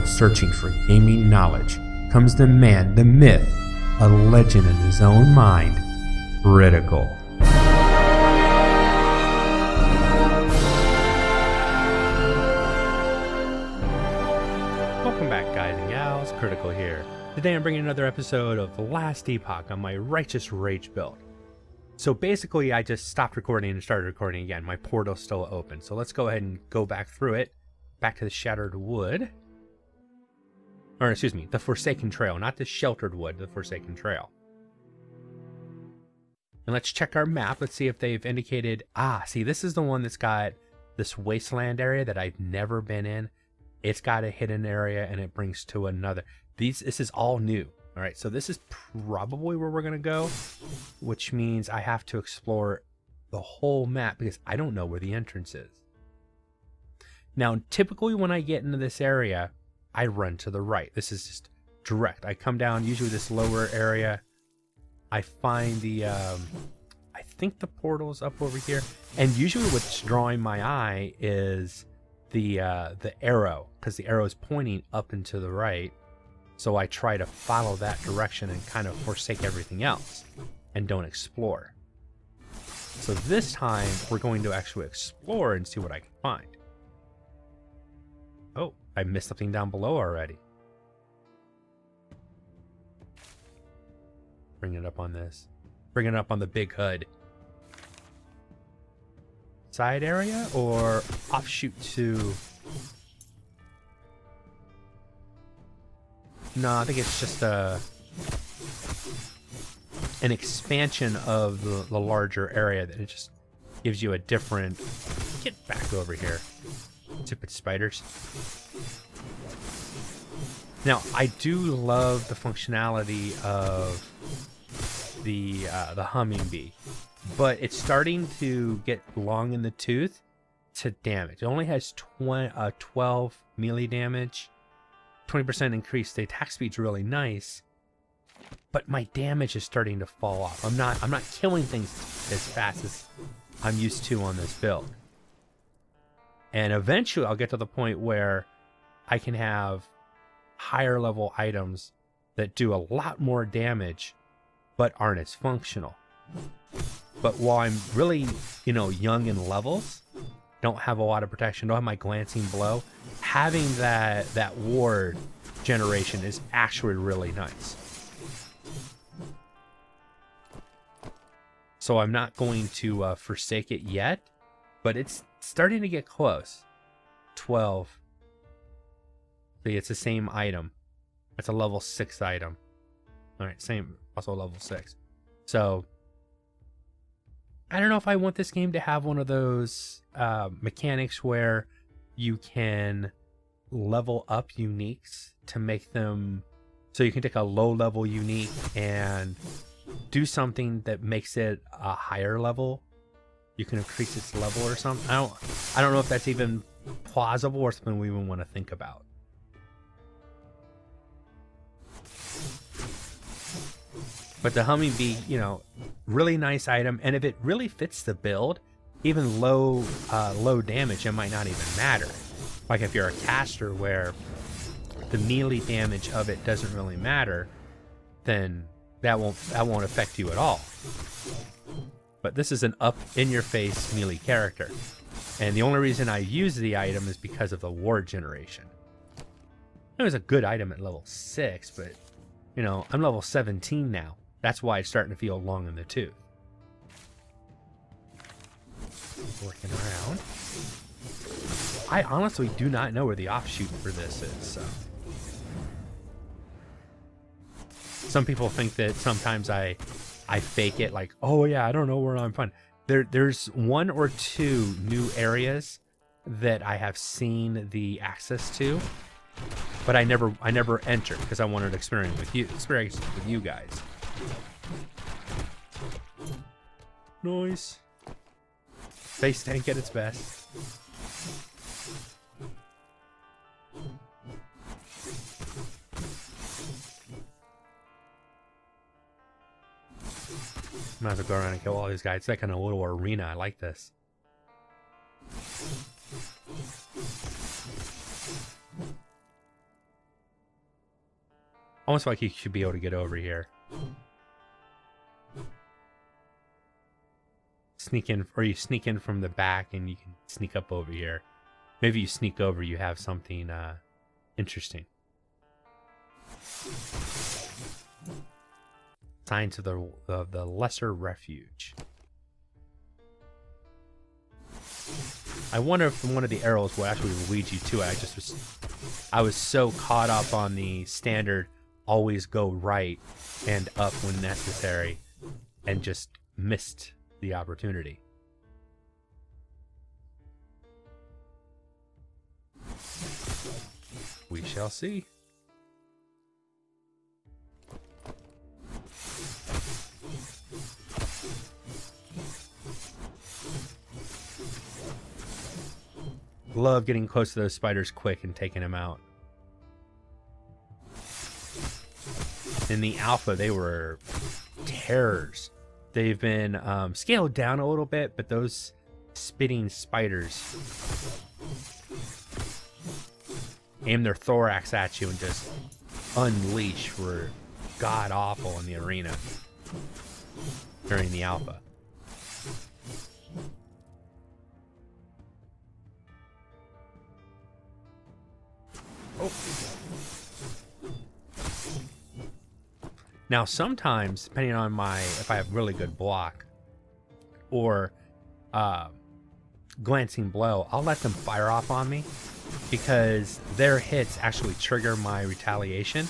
searching for gaming knowledge comes the man, the myth, a legend in his own mind, Critical. Welcome back, guys and gals, Critical here. Today I'm bringing another episode of Last Epoch on my Righteous Rage build. So basically I just stopped recording and started recording again. My portal's still open. So let's go ahead and go back through it. Back to the Shattered Wood. Or excuse me, the Forsaken Trail. Not the Sheltered Wood, the Forsaken Trail. And let's check our map. Let's see if they've indicated... Ah, see, this is the one that's got this wasteland area that I've never been in. It's got a hidden area and it brings to another. This is all new. All right, so this is probably where we're going to go, which means I have to explore the whole map because I don't know where the entrance is. Now, typically when I get into this area, I run to the right. This is just direct. I come down, usually this lower area. I find the, I think the portal's up over here. And usually what's drawing my eye is the arrow, because the arrow is pointing up and to the right. So I try to follow that direction and kind of forsake everything else and don't explore. So this time we're going to actually explore and see what I can find. Oh, I missed something down below already. Bring it up on this. Bring it up on the big hood. Side area or offshoot to... No, I think it's just an expansion of the larger area that it just gives you a different... Get back over here, stupid spiders. Now, I do love the functionality of the humming bee, but it's starting to get long in the tooth to damage. It only has 12 melee damage. 20% increase. The attack speed's really nice, but my damage is starting to fall off. I'm not killing things as fast as I'm used to on this build. And eventually I'll get to the point where I can have higher level items that do a lot more damage but aren't as functional. But while I'm really, young in levels, don't have a lot of protection, don't have my glancing blow, having that ward generation is actually really nice. So I'm not going to forsake it yet, but it's starting to get close. 12. See, it's the same item. It's a level 6 item. Alright, same, also level 6. So I don't know if I want this game to have one of those mechanics where you can level up uniques to make them so you can take a low level unique and do something that makes it a higher level. You can increase its level or something. I don't know if that's even plausible or something we even want to think about. But the humming bee, really nice item, and if it really fits the build, even low damage, it might not even matter. Like if you're a caster where the melee damage of it doesn't really matter, then that won't affect you at all. But this is an up-in-your-face melee character, and the only reason I use the item is because of the ward generation. It was a good item at level 6, but I'm level 17 now. That's why it's starting to feel long in the tooth. Working around. I honestly do not know where the offshoot for this is. So. Some people think that sometimes I fake it, like, oh yeah, I don't know where I'm from. There's 1 or 2 new areas that I have seen the access to, but I never entered because I wanted to experience with you guys. Nice. Face tank at its best. Might as well go around and kill all these guys. It's like in a little arena. I like this. Almost like you should be able to get over here. Sneak in, or you sneak in from the back and you can sneak up over here. Maybe you sneak over, you have something interesting. Signs of the lesser refuge. I wonder if one of the arrows will actually lead you to it. I was so caught up on the standard always go right and up when necessary and just missed the opportunity. We shall see. Love getting close to those spiders quick and taking them out. In the alpha, they were terrors. They've been scaled down a little bit, but those spitting spiders aim their thorax at you and just unleash were god awful in the arena during the alpha. Oh. Now sometimes, depending on if I have really good block or glancing blow, I'll let them fire off on me because their hits actually trigger my retaliation.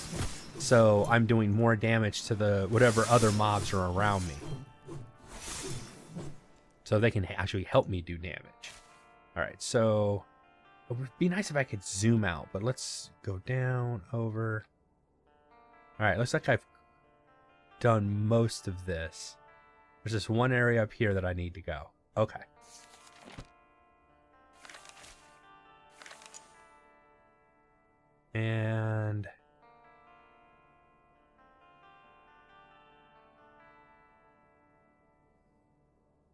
So I'm doing more damage to whatever other mobs are around me. So they can actually help me do damage. All right, so it would be nice if I could zoom out, but let's go down, over. All right, looks like I've done most of this. There's this one area up here that I need to go. Okay. And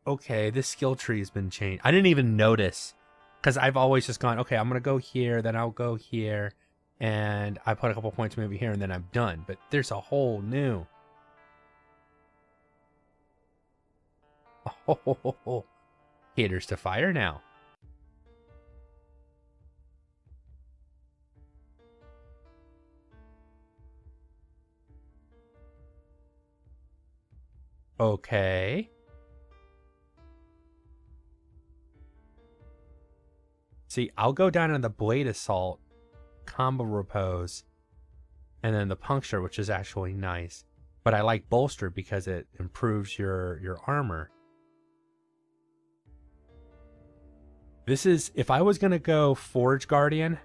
okay, this skill tree has been changed. I didn't even notice because I've always just gone, okay, I'm going to go here, then I'll go here, and I put a couple points maybe here, and then I'm done. But there's a whole new... Oh, caters to fire now. Okay. See, I'll go down on the blade assault, combo repose, and then the puncture, which is actually nice. But I like bolster because it improves your armor. This is, if I was going to go Forge Guardian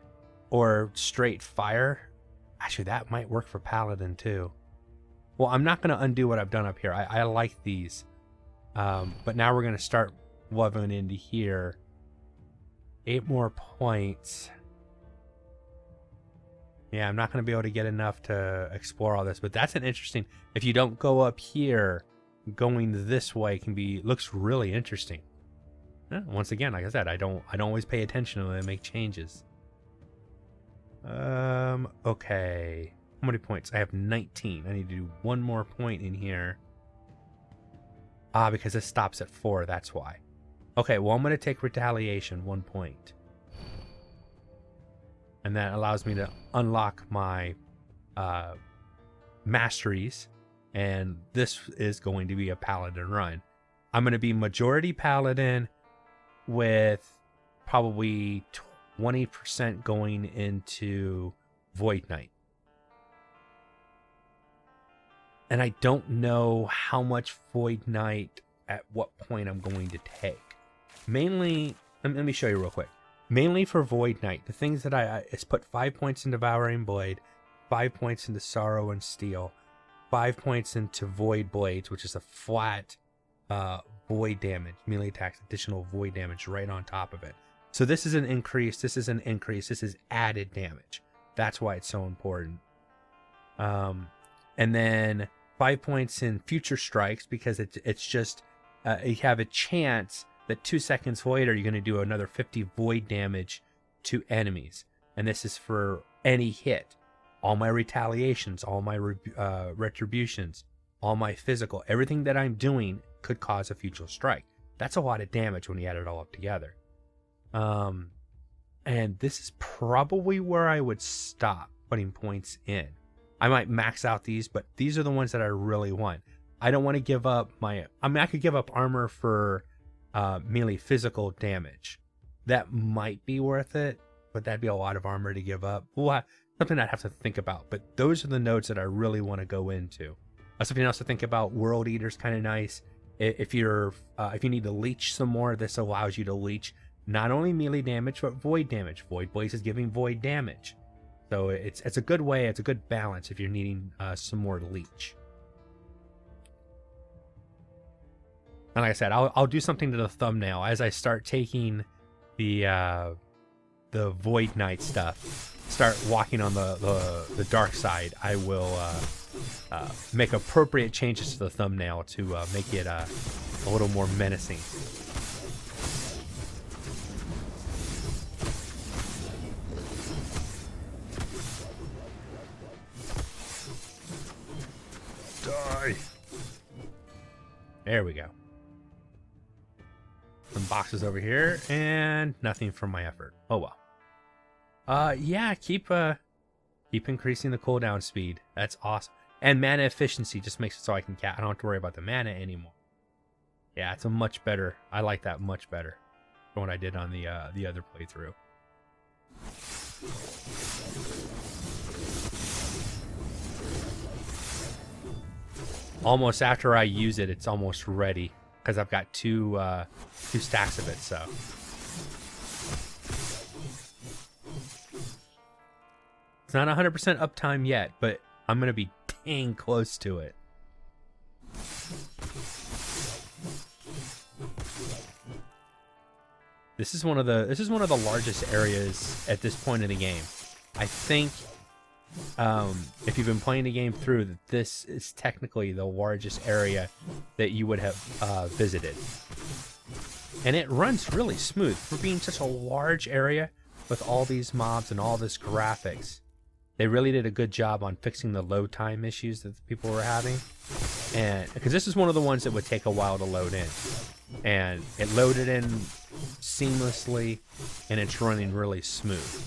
or straight fire, actually that might work for Paladin too. Well, I'm not going to undo what I've done up here. I like these. But now we're going to start loving into here. 8 more points. Yeah, I'm not going to be able to get enough to explore all this, but that's an interesting... If you don't go up here, going this way looks really interesting. Once again, like I said, I don't always pay attention when I make changes. Okay. How many points? I have 19. I need to do 1 more point in here. Ah, because this stops at 4, that's why. Okay, well, I'm going to take retaliation, 1 point. And that allows me to unlock my masteries. And this is going to be a paladin run. I'm going to be majority paladin with probably 20% going into Void Knight. And I don't know how much Void Knight at what point I'm going to take. Mainly, let me show you real quick. Mainly for Void Knight, the things that I put 5 points in Devouring Blade, 5 points into Sorrow and Steel, 5 points into Void Blades, which is a flat void damage, melee attacks, additional void damage right on top of it. So this is an increase, this is an increase, this is added damage. That's why it's so important. And then 5 points in Future Strikes, because it's just, you have a chance that 2 seconds later you're going to do another 50 void damage to enemies. And this is for any hit. all my retaliations, all my retributions, all my physical, everything that I'm doing could cause a future strike. That's a lot of damage when you add it all up together. And this is probably where I would stop putting points in. I might max out these, but these are the ones that I really want. I don't want to give up my... I mean, I could give up armor for melee physical damage. That might be worth it, but that'd be a lot of armor to give up. Well, something I'd have to think about, but those are the nodes that I really want to go into. Something else to think about, World Eater's kind of nice. If you need to leech some more, this allows you to leech not only melee damage, but void damage. Void Blaze is giving void damage. So it's a good way, it's a good balance if you're needing some more leech. And like I said, I'll do something to the thumbnail as I start taking the Void Knight stuff. Start walking on the dark side. I will make appropriate changes to the thumbnail to make it a little more menacing. Die. There we go. Some boxes over here and nothing from my effort. Oh well. Yeah, keep increasing the cooldown speed. That's awesome. And mana efficiency just makes it so I don't have to worry about the mana anymore. Yeah, it's a much better. I like that much better than what I did on the other playthrough. Almost after I use it, it's almost ready because I've got two stacks of it. So. It's not 100% uptime yet, but I'm gonna be dang close to it. This is one of the largest areas at this point in the game. I think if you've been playing the game through, that this is technically the largest area that you would have visited, and it runs really smooth for being such a large area with all these mobs and all this graphics. They really did a good job on fixing the load time issues that the people were having. And because this is one of the ones that would take a while to load in. And it loaded in seamlessly, and it's running really smooth.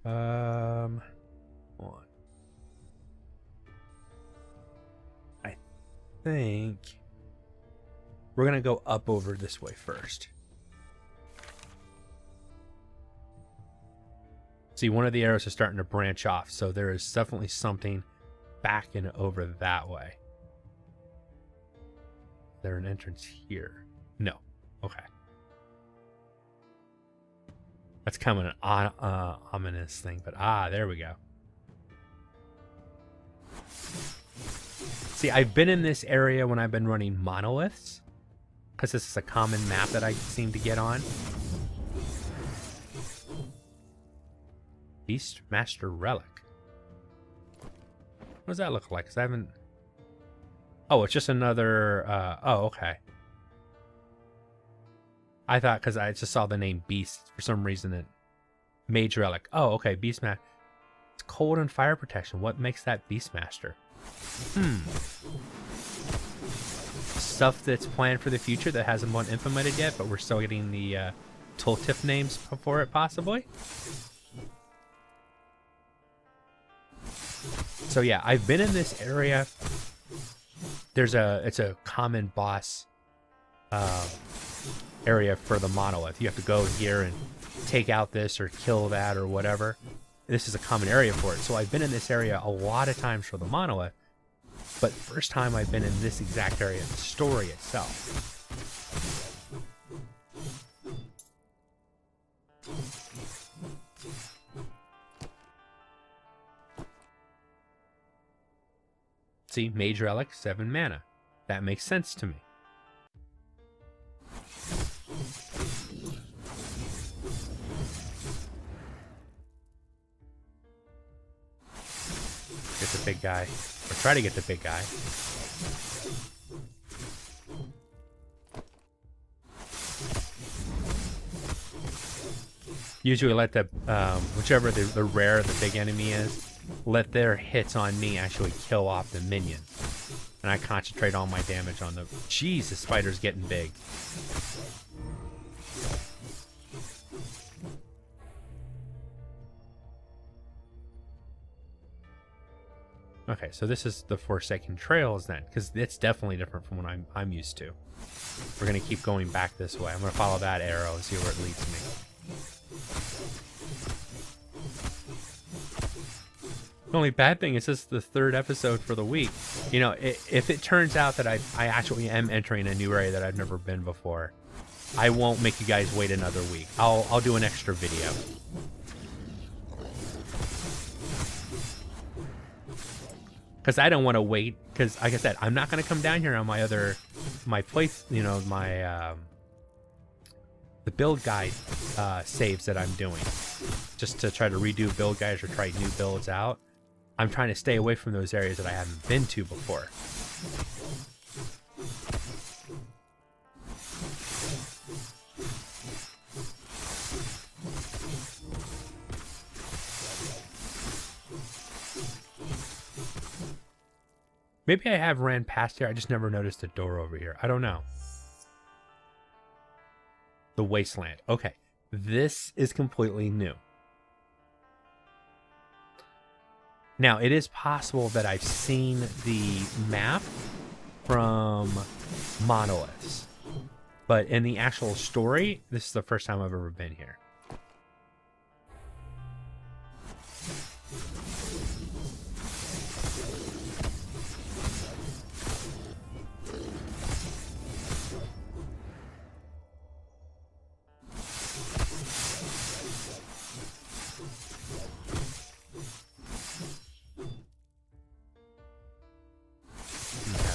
One. I think we're gonna go up over this way first. See, one of the arrows is starting to branch off, so there is definitely something back and over that way. Is there an entrance here? No. Okay. That's kind of an ominous thing, but there we go. See, I've been in this area when I've been running monoliths, because this is a common map that I seem to get on. Beastmaster Relic. What does that look like? 'Cause I haven't... Oh, it's just another... oh, okay. I thought, because I just saw the name Beast, for some reason it... Mage Relic. Oh, okay, Beastmaster. It's cold and fire protection. What makes that Beastmaster? Stuff that's planned for the future that hasn't been implemented yet, but we're still getting the tooltip names for it, possibly. So yeah, I've been in this area. It's a common boss area for the monolith. You have to go here and take out this or kill that or whatever. This is a common area for it. So I've been in this area a lot of times for the monolith, but first time I've been in this exact area in the story itself. See, Mage Relic, 7 mana. That makes sense to me. Get the big guy. Or try to get the big guy. Usually let the, whichever the rare the big enemy is, let their hits on me actually kill off the minion. And I concentrate all my damage on the... Jeez, the spider's getting big. Okay, so this is the Forsaken Trails then, because it's definitely different from what I'm used to. We're going to keep going back this way. I'm going to follow that arrow and see where it leads me. The only bad thing is this is the 3rd episode for the week. You know, if it turns out that I actually am entering a new area that I've never been before, I won't make you guys wait another week. I'll do an extra video. Because I don't want to wait, because like I said, I'm not going to come down here on my place, you know, my, the build guide saves that I'm doing. Just to try to redo build guides or try new builds out. I'm trying to stay away from those areas that I haven't been to before. Maybe I have ran past here. I just never noticed a door over here. I don't know. The Wasteland. Okay. This is completely new. Now, it is possible that I've seen the map from Monoliths. But in the actual story, this is the first time I've ever been here.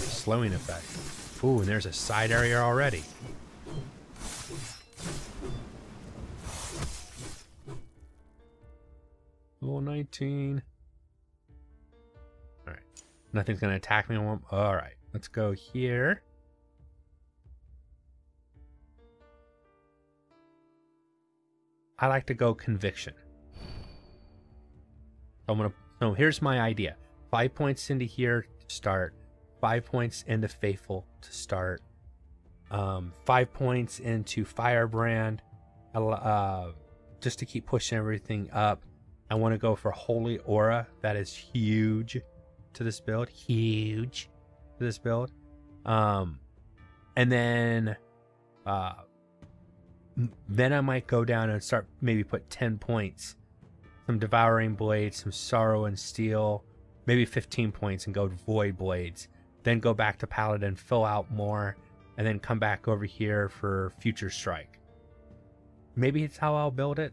Slowing effect. Ooh, and there's a side area already. Level 19. Alright. Nothing's going to attack me. Alright. Let's go here. I like to go conviction. So here's my idea. 5 points into here to start. 5 points into Faithful to start. 5 points into Firebrand. Just to keep pushing everything up. I want to go for Holy Aura. That is huge to this build. Huge to this build. And then I might go down and start maybe put 10 points. Some Devouring Blades, some Sorrow and Steel. Maybe 15 points and go Void Blades. Then go back to Paladin, fill out more, and then come back over here for Future Strike. Maybe it's how I'll build it.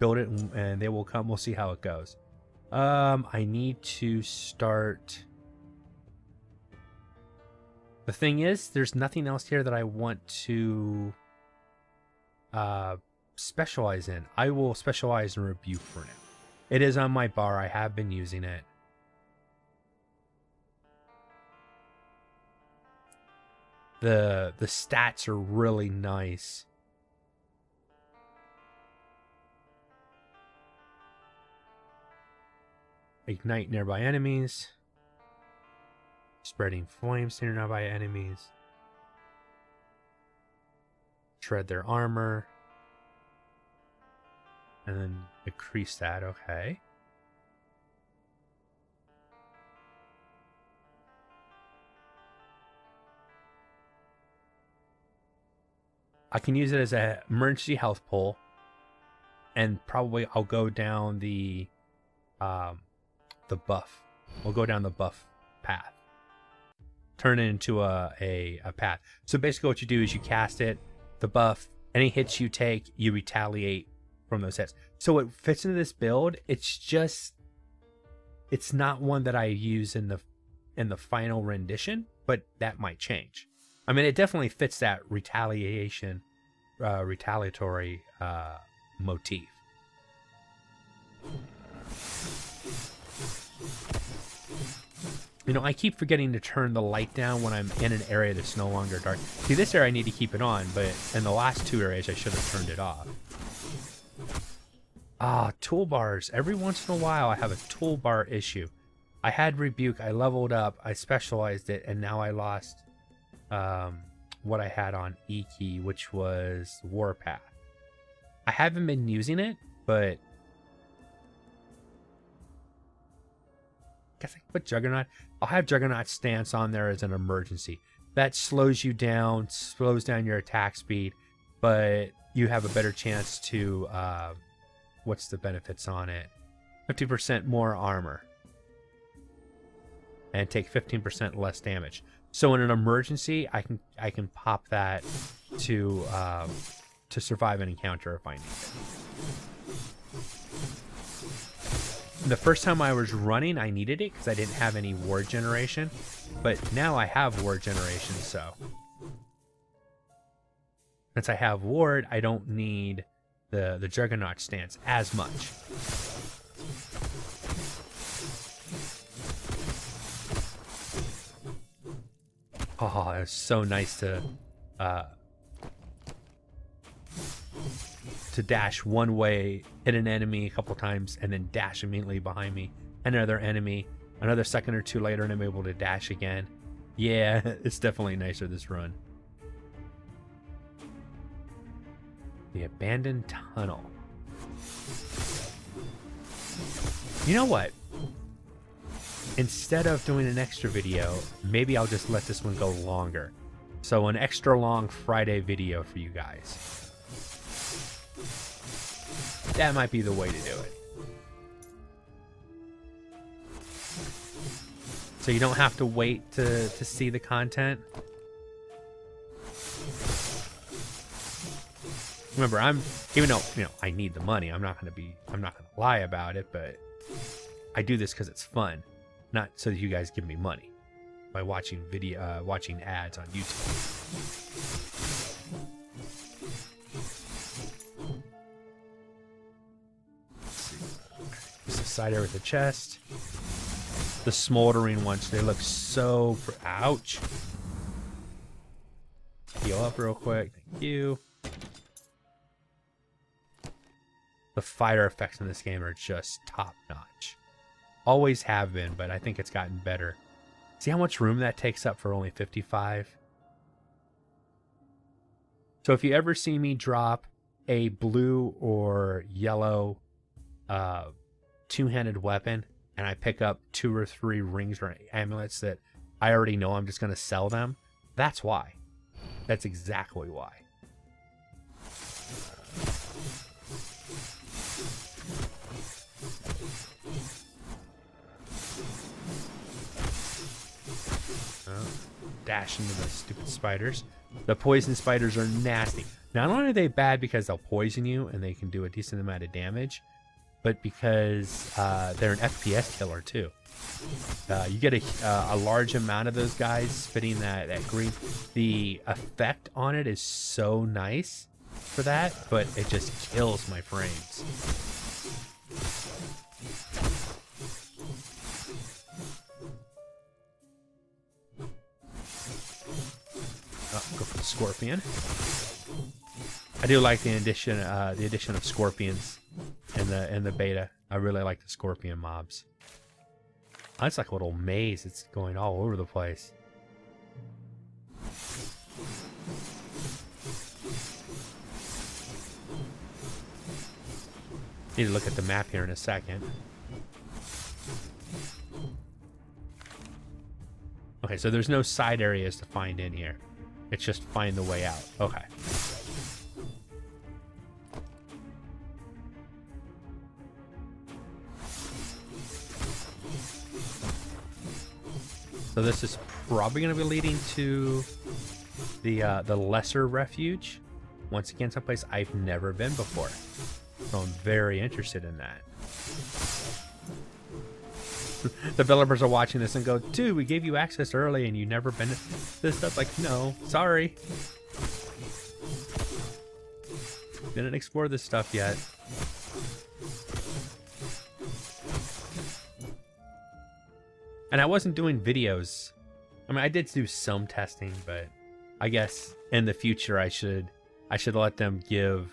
Build it and they will come. We'll see how it goes. I need to start. The thing is, there's nothing else here that I want to specialize in. I will specialize in Rebuke for now. It is on my bar. I have been using it. The stats are really nice. Ignite nearby enemies. Spreading flames to nearby enemies. Shred their armor. And then increase that, okay. I can use it as an emergency health pull, and probably I'll go down the buff. We'll go down the buff path. Turn it into a path. So basically what you do is you cast it, the buff, any hits you take, you retaliate from those hits. So it fits into this build. It's not one that I use in the final rendition, but that might change. I mean, it definitely fits that retaliatory motif. You know, I keep forgetting to turn the light down when I'm in an area that's no longer dark. See, this area I need to keep it on, but in the last two areas I should have turned it off. Ah, toolbars. Every once in a while, I have a toolbar issue. I had Rebuke, I leveled up, I specialized it, and now I lost what I had on E key, which was Warpath. I haven't been using it, but I guess I can put Juggernaut. I'll have Juggernaut Stance on there as an emergency. That slows you down, slows down your attack speed, but you have a better chance to, what's the benefits on it? 50% more armor. And take 15% less damage. So in an emergency, I can pop that to survive an encounter if I need it. The first time I was running, I needed it because I didn't have any ward generation, but now I have ward generation. So since I have ward, I don't need the Juggernaut stance as much. Oh, it's so nice to dash one way, hit an enemy a couple times, and then dash immediately behind me. Another enemy, another second or two later, and I'm able to dash again. Yeah, it's definitely nicer this run. The abandoned tunnel. You know what? Instead of doing an extra video, maybe I'll just let this one go longer. So an extra long Friday video for you guys. That might be the way to do it. So you don't have to wait to see the content. Remember, even though, you know, I need the money, I'm not gonna lie about it, but I do this because it's fun. Not so that you guys give me money by watching watching ads on YouTube. This is side area with the chest. The smoldering ones, they look so... Ouch. Heal up real quick. Thank you. The fire effects in this game are just top notch. Always have been, but I think it's gotten better. See how much room that takes up for only 55? So if you ever see me drop a blue or yellow two-handed weapon, and I pick up 2 or 3 rings or amulets that I already know I'm just going to sell them, that's why. That's exactly why. Dash into the stupid spiders. The poison spiders are nasty. Not only are they bad because they'll poison you and they can do a decent amount of damage, but because they're an FPS killer too. You get a large amount of those guys spitting that green. The effect on it is so nice for that, but it just kills my frames. Go for the scorpion. I do like the addition of scorpions in the beta. I really like the scorpion mobs. Oh, it's like a little maze. It's going all over the place. Need to look at the map here in a second. Okay, so there's no side areas to find in here. It's just find the way out. Okay. So this is probably going to be leading to the lesser refuge. Once again, someplace I've never been before. So I'm very interested in that. Developers are watching this and go, dude, we gave you access early and you never been this stuff. Like, no, sorry. Didn't explore this stuff yet. And I wasn't doing videos. I mean, I did do some testing, but I guess in the future I should let them give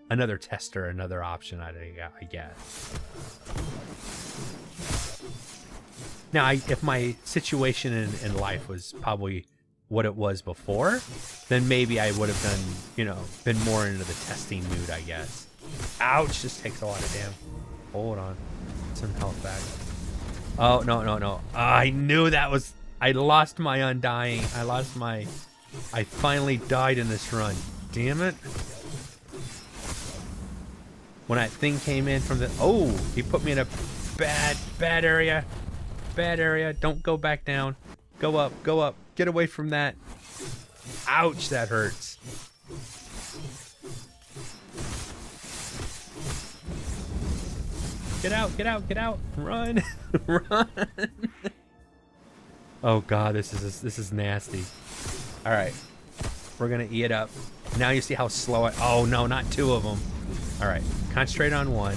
another tester, another option, I guess. Now, if my situation in life was probably what it was before, then maybe I would have done, you know, been more into the testing mood, I guess. Ouch, just takes a lot of damage. Hold on. Some health back. Oh, no, no, no. I knew that was... I lost my undying. I finally died in this run. Damn it. When that thing came in from the... Oh, he put me in a bad area. Bad area. Don't go back down. Go up, go up. Get away from that. Ouch, that hurts. Get out, get out, get out. Run. Run. Oh god, this is nasty. All right. We're going to eat it up. Now you see how slow I... Oh no, not two of them. All right. Concentrate on one.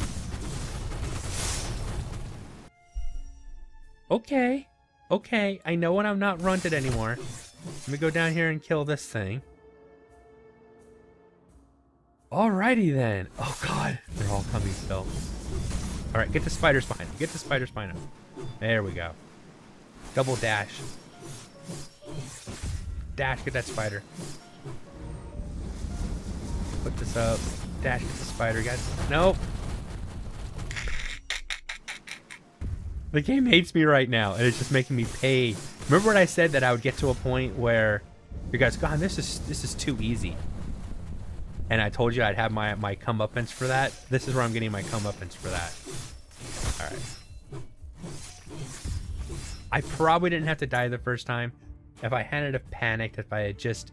Okay. Okay, I know when I'm not runted anymore. Let me go down here and kill this thing. Alrighty then. Oh god, they're all coming still. Alright, get the spider spine. Get the spider spine up. There we go. Double dash. Dash, get that spider. Put this up. Dash, get the spider. Got... Nope. The game hates me right now, and it's just making me pay. Remember when I said that I would get to a point where you guys go, this is too easy. And I told you I'd have my comeuppance for that. This is where I'm getting my comeuppance for that. Alright. I probably didn't have to die the first time. If I hadn't have panicked, if I had just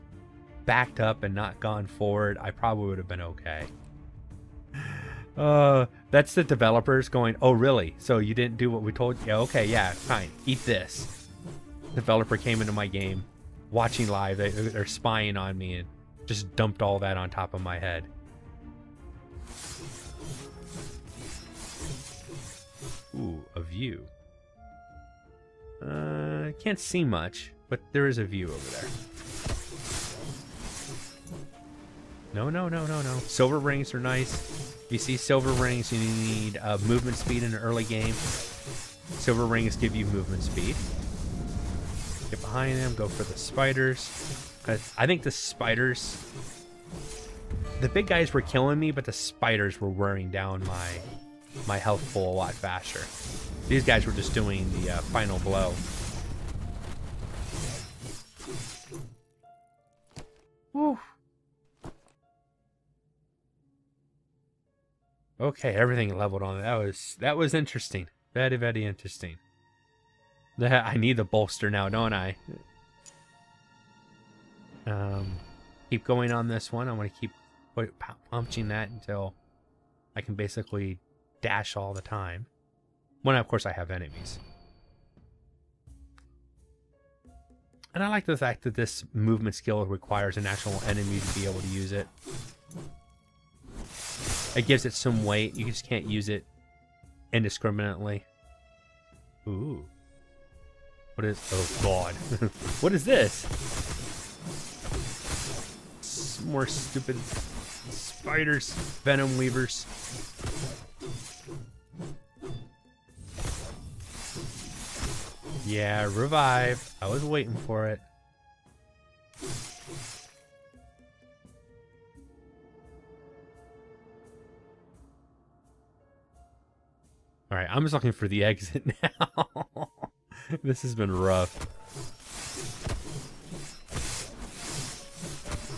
backed up and not gone forward, I probably would have been okay. That's the developers going, oh really? So you didn't do what we told you? Yeah, okay, yeah, fine. Eat this. Developer came into my game, watching live, they're spying on me and just dumped all that on top of my head. Ooh, a view. Can't see much, but there is a view over there. No, no, no, no, no. Silver rings are nice. If you see silver rings, you need movement speed in the early game. Silver rings give you movement speed. Get behind them, go for the spiders. I think the spiders... The big guys were killing me, but the spiders were wearing down my health full a lot faster. These guys were just doing the final blow. Whew. Okay, everything leveled on. That was interesting. Very, very interesting. I need the bolster now, don't I? Keep going on this one. I want to keep punching that until I can basically dash all the time. When, of course, I have enemies. And I like the fact that this movement skill requires an actual enemy to be able to use it. It gives it some weight. You just can't use it indiscriminately. Ooh. What is... Oh, God. What is this? More stupid spiders. Venom weavers. Yeah, revive. I was waiting for it. Alright, I'm just looking for the exit now. This has been rough.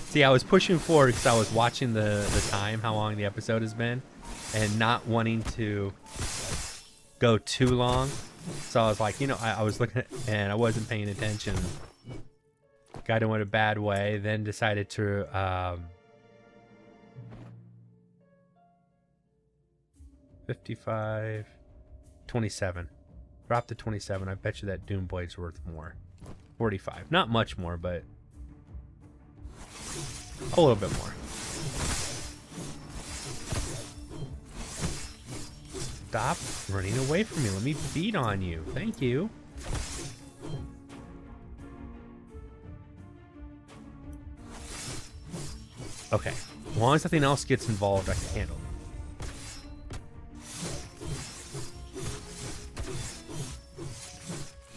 See, I was pushing forward because I was watching the time, how long the episode has been, and not wanting to go too long. So I was like, you know, I was looking at, and I wasn't paying attention. Got into a bad way, then decided to 55, 27. Drop to 27. I bet you that Doom Blade's worth more. 45. Not much more, but a little bit more. Stop running away from me. Let me beat on you. Thank you. Okay. long as nothing else gets involved, I can handle it.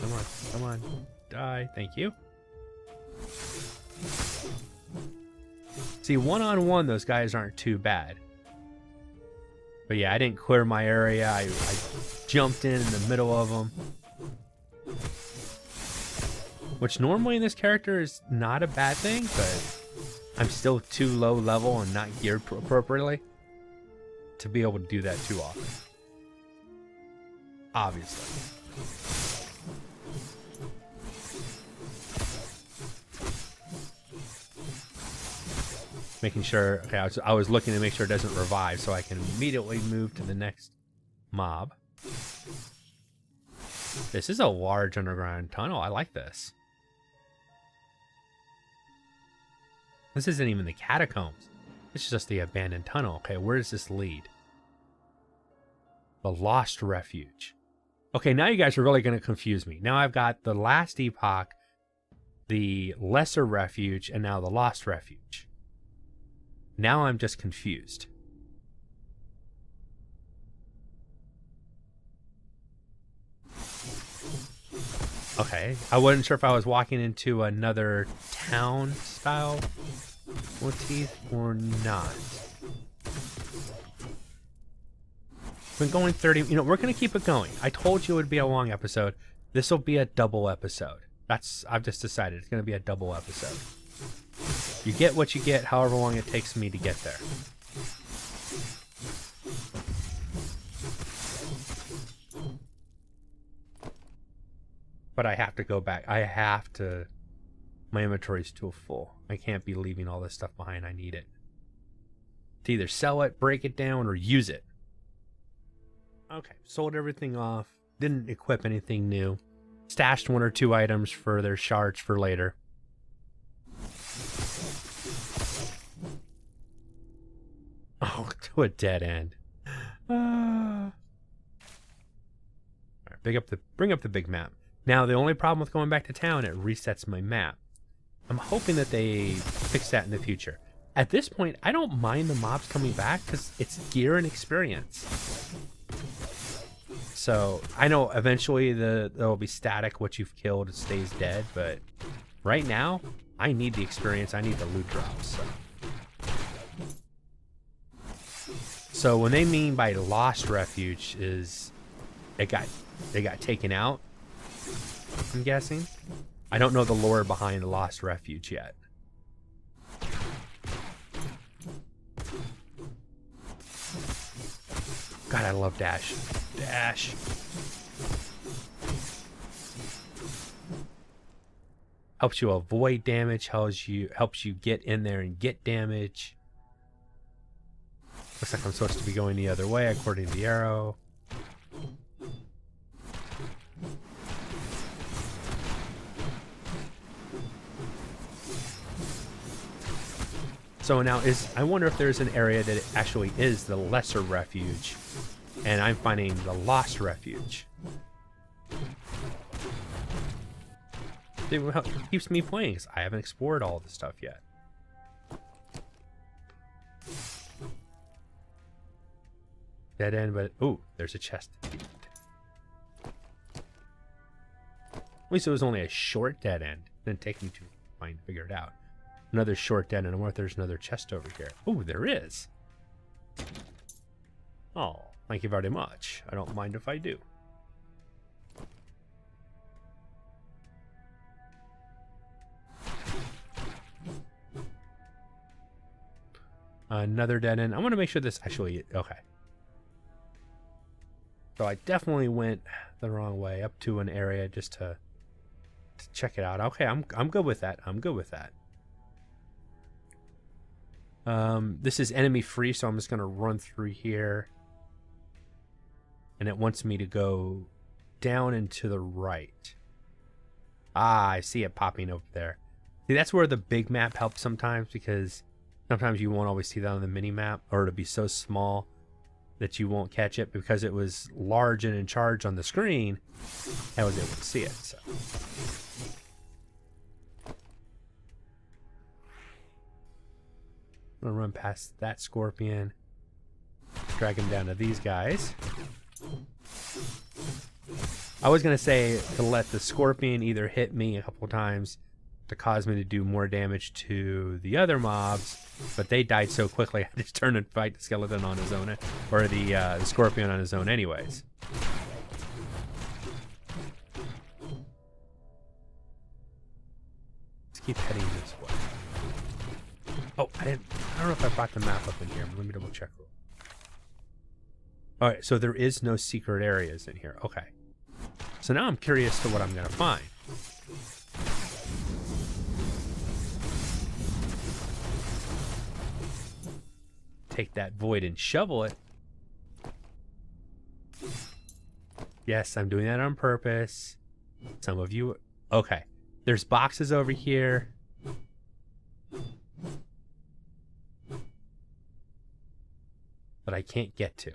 Come on, come on. Die. Thank you. See, one-on-one, those guys aren't too bad. But yeah, I didn't clear my area. I jumped in the middle of them. Which normally in this character is not a bad thing, but I'm still too low level and not geared appropriately to be able to do that too often. Obviously. Making sure, okay, I was looking to make sure it doesn't revive so I can immediately move to the next mob. This is a large underground tunnel. I like this. This isn't even the catacombs. This is just the abandoned tunnel. Okay, where does this lead? The Lost Refuge. Okay, now you guys are really going to confuse me. Now I've got the last Epoch, the Lesser Refuge, and now the Lost Refuge. Now I'm just confused. Okay, I wasn't sure if I was walking into another town style motif or not. Been going 30, you know, we're going to keep it going. I told you it would be a long episode. This will be a double episode. I've just decided it's going to be a double episode. You get what you get, however long it takes me to get there. But I have to go back. I have to... My inventory's too full. I can't be leaving all this stuff behind. I need it. To either sell it, break it down, or use it. Okay, sold everything off. Didn't equip anything new. Stashed 1 or 2 items for their shards for later. Oh, to a dead end. All right, bring up the big map. Now, the only problem with going back to town, it resets my map. I'm hoping that they fix that in the future. At this point, I don't mind the mobs coming back because it's gear and experience. So, I know eventually there'll be static. What you've killed stays dead, but right now, I need the experience. I need the loot drops. So when they mean by Lost Refuge is they got taken out, I'm guessing. I don't know the lore behind the Lost Refuge yet. God, I love dash. Dash. Helps you avoid damage, helps you get in there and get damage. Looks like I'm supposed to be going the other way according to the arrow. So now I wonder if there's an area that it actually is the Lesser Refuge, and I'm finding the Lost Refuge. It keeps me playing because I haven't explored all the stuff yet. Dead end, but ooh, there's a chest. At least it was only a short dead end. It didn't take me too long to figure it out. Another short dead end. I wonder if there's another chest over here. Ooh, there is. Oh, thank you very much. I don't mind if I do. Another dead end. I want to make sure this actually... Okay. So I definitely went the wrong way up to an area just to check it out. Okay, I'm good with that. I'm good with that. This is enemy free, so I'm just gonna run through here, and it wants me to go down and to the right. Ah, I see it popping over there. See, that's where the big map helps sometimes, because sometimes you won't always see that on the mini map, or it'll be so small that you won't catch it. Because it was large and in charge on the screen, I was able to see it. So. I'm gonna run past that scorpion. Drag him down to these guys. I was gonna say to let the scorpion either hit me a couple times to cause me to do more damage to the other mobs, but they died so quickly I just turned and fight the skeleton on his own, or the scorpion on his own anyways. Let's keep heading this way. Oh, I don't know if I brought the map up in here, but let me double check. Alright, so there is no secret areas in here. Okay. So now I'm curious to what I'm gonna find. Take that void and shovel it. Yes, I'm doing that on purpose. Some of you... Okay. There's boxes over here. But I can't get to.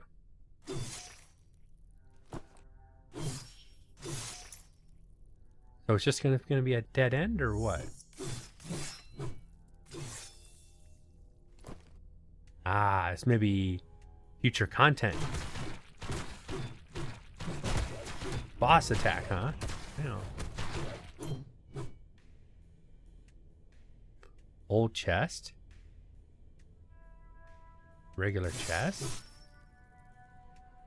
So it's just gonna be a dead end or what? Ah, it's maybe future content. Boss attack, huh? Yeah. Old chest. Regular chest.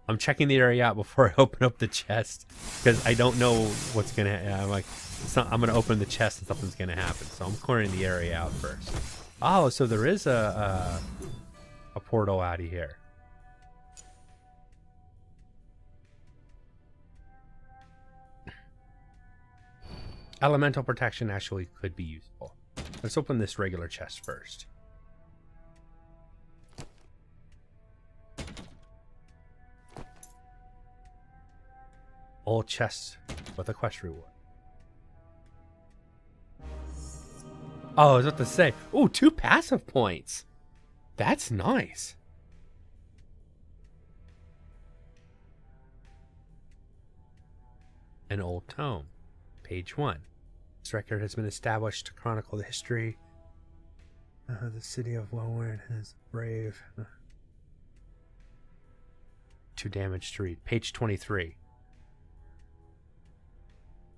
I'm checking the area out before I open up the chest because I don't know what's gonna. I'm like, I'm gonna open the chest and something's gonna happen. So I'm clearing the area out first. Oh, so there is a portal out of here. Elemental protection actually could be useful. Let's open this regular chest first. Old chest with a quest reward. Oh, I was about to say, ooh, 2 passive points. That's nice. An old tome. Page 1. This record has been established to chronicle the history of the city of Lowen as brave. 2 damage to read. Page 23.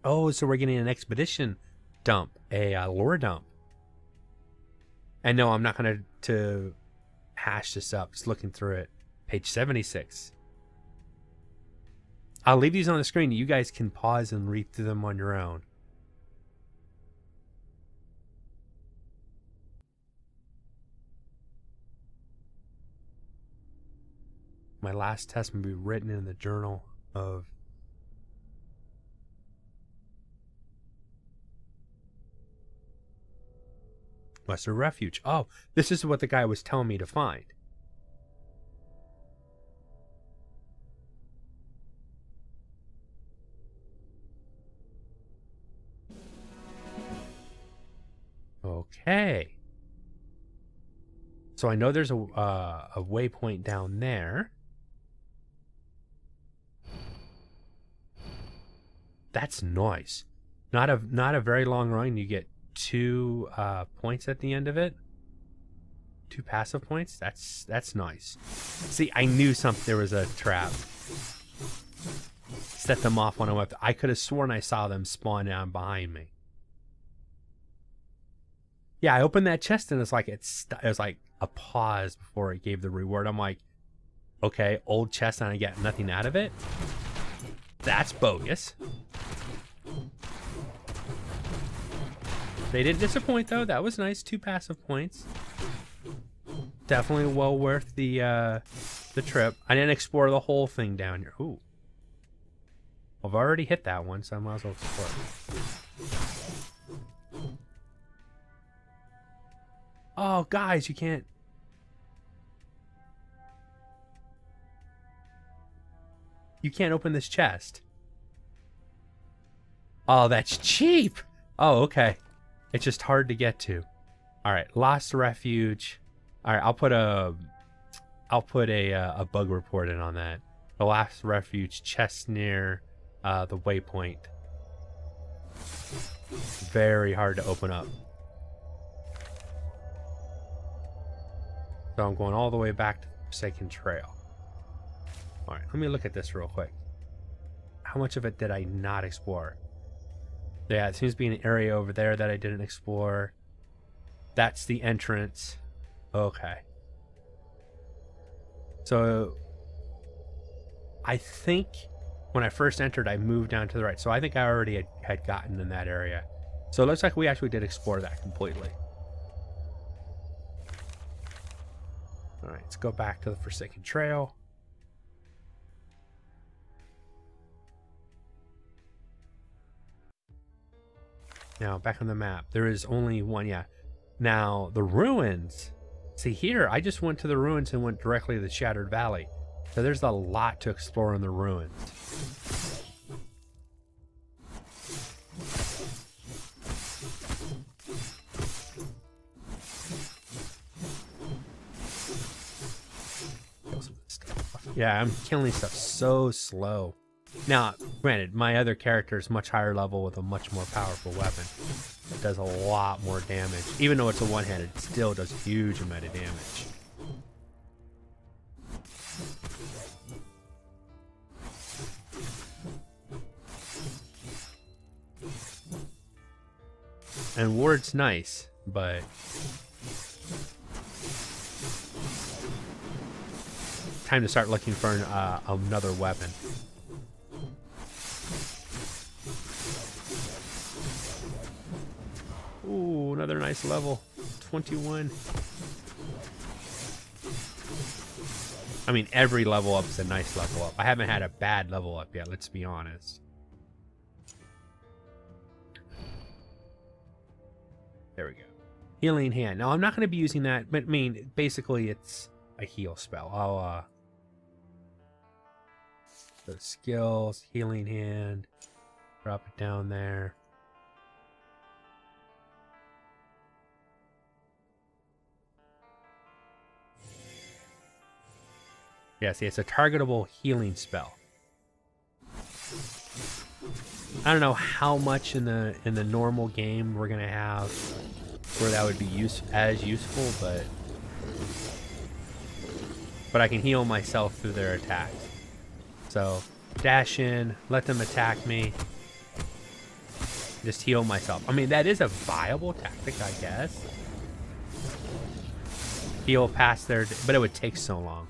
Oh, so we're getting an expedition dump, a lore dump. And no, I'm not going to hash this up. Just looking through it. Page 76. I'll leave these on the screen. You guys can pause and read through them on your own. My last test will be written in the journal of Lesser Refuge. Oh, this is what the guy was telling me to find. Okay. So I know there's a waypoint down there. That's nice. Not a very long run. You get 2 points at the end of it. 2 passive points. That's nice. See, I knew there was a trap. Set them off when I went. I could have sworn I saw them spawn down behind me. Yeah, I opened that chest and it's like it was like a pause before it gave the reward. I'm like, okay, old chest and I get nothing out of it. That's bogus. They didn't disappoint though. That was nice. 2 passive points. Definitely well worth the trip. I didn't explore the whole thing down here. Ooh. I've already hit that one, so I might as well explore it. Oh, guys, you can't. You can't open this chest. Oh, that's cheap. Oh, okay. It's just hard to get to. All right, Lost Refuge. All right, I'll put a bug report in on that. The Lost Refuge chest near the waypoint. Very hard to open up. So I'm going all the way back to the Forsaken Trail. All right, let me look at this real quick. How much of it did I not explore? Yeah, it seems to be an area over there that I didn't explore. That's the entrance. Okay. So I think when I first entered, I moved down to the right. So I think I already had gotten in that area. So it looks like we actually did explore that completely. All right, let's go back to the Forsaken Trail. Now, back on the map, there is only one, yeah. Now, the ruins. See here, I just went to the ruins and went directly to the Shattered Valley. So there's a lot to explore in the ruins. Yeah, I'm killing stuff so slow. Now, granted, my other character is much higher level with a much more powerful weapon. It does a lot more damage. Even though it's a one-handed, it still does a huge amount of damage. And Ward's nice, but time to start looking for another weapon. Ooh, another nice level. 21. I mean, every level up is a nice level up. I haven't had a bad level up yet, let's be honest. There we go. Healing Hand. Now, I'm not going to be using that, but I mean, basically, it's a heal spell. I'll, the skills, Healing Hand, drop it down there. Yeah, see, it's a targetable healing spell. I don't know how much in the normal game we're gonna have where that would be as useful, but I can heal myself through their attacks. So dash in, let them attack me, just heal myself. I mean, that is a viable tactic, I guess. Heal past their, but it would take so long.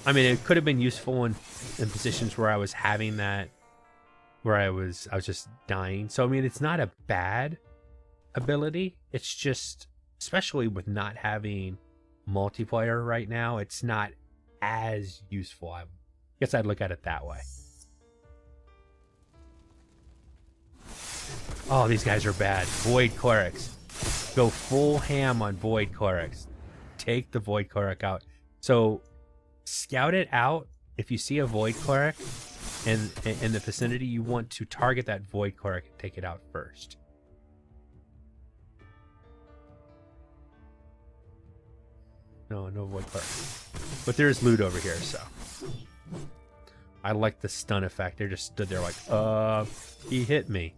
I mean, it could have been useful in positions where I was having that, where I was just dying. So I mean, it's not a bad ability. It's just, especially with not having multiplayer right now, it's not as useful. I guess I'd look at it that way. Oh, these guys are bad. Void Clerics. Go full ham on Void Clerics. Take the Void Cleric out. So scout it out. If you see a Void Cleric in the vicinity, you want to target that Void Cleric and take it out first. No Void Cleric. But there's loot over here, so. I like the stun effect. They just stood there like, he hit me.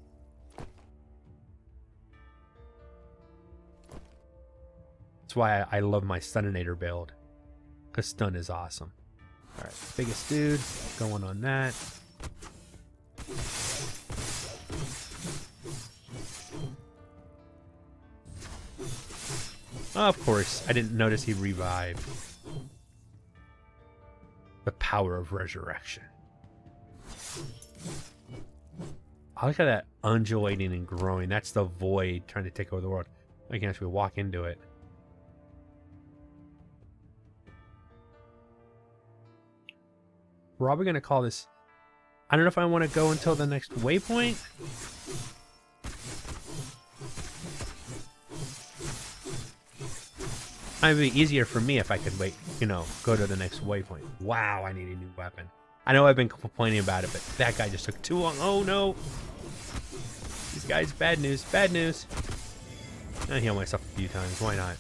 That's why I love my Stuninator build. Because stun is awesome. Alright, biggest dude. Going on that. Of course, I didn't notice he revived. The power of resurrection. I like how that undulating and growing. That's the void trying to take over the world. I can actually walk into it. We're probably going to call this... I don't know if I want to go until the next waypoint. It would be easier for me if I could wait, you know, go to the next waypoint. Wow, I need a new weapon. I know I've been complaining about it, but that guy just took too long. Oh, no. These guys, bad news, bad news. I heal myself a few times. Why not?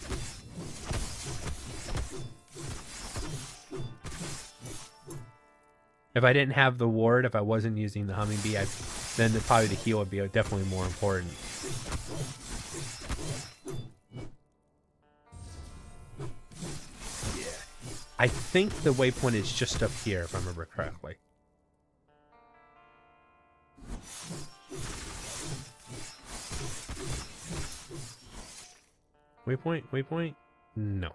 If I didn't have the ward, if I wasn't using the humming bee, then probably the heal would be definitely more important. Yeah. I think the waypoint is just up here, if I remember correctly. Waypoint? No.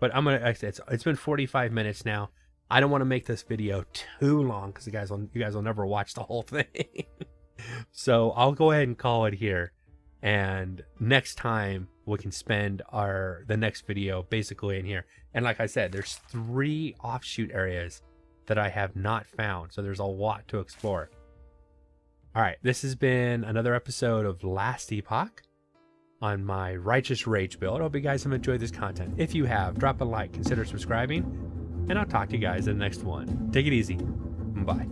But I'm gonna. It's been 45 minutes now. I don't want to make this video too long because you guys will never watch the whole thing. So I'll go ahead and call it here. And next time we can spend the next video basically in here. And like I said, there's 3 offshoot areas that I have not found. So there's a lot to explore. All right, this has been another episode of Last Epoch on my Righteous Rage build. I hope you guys have enjoyed this content. If you have, drop a like, consider subscribing, and I'll talk to you guys in the next one. Take it easy. Bye.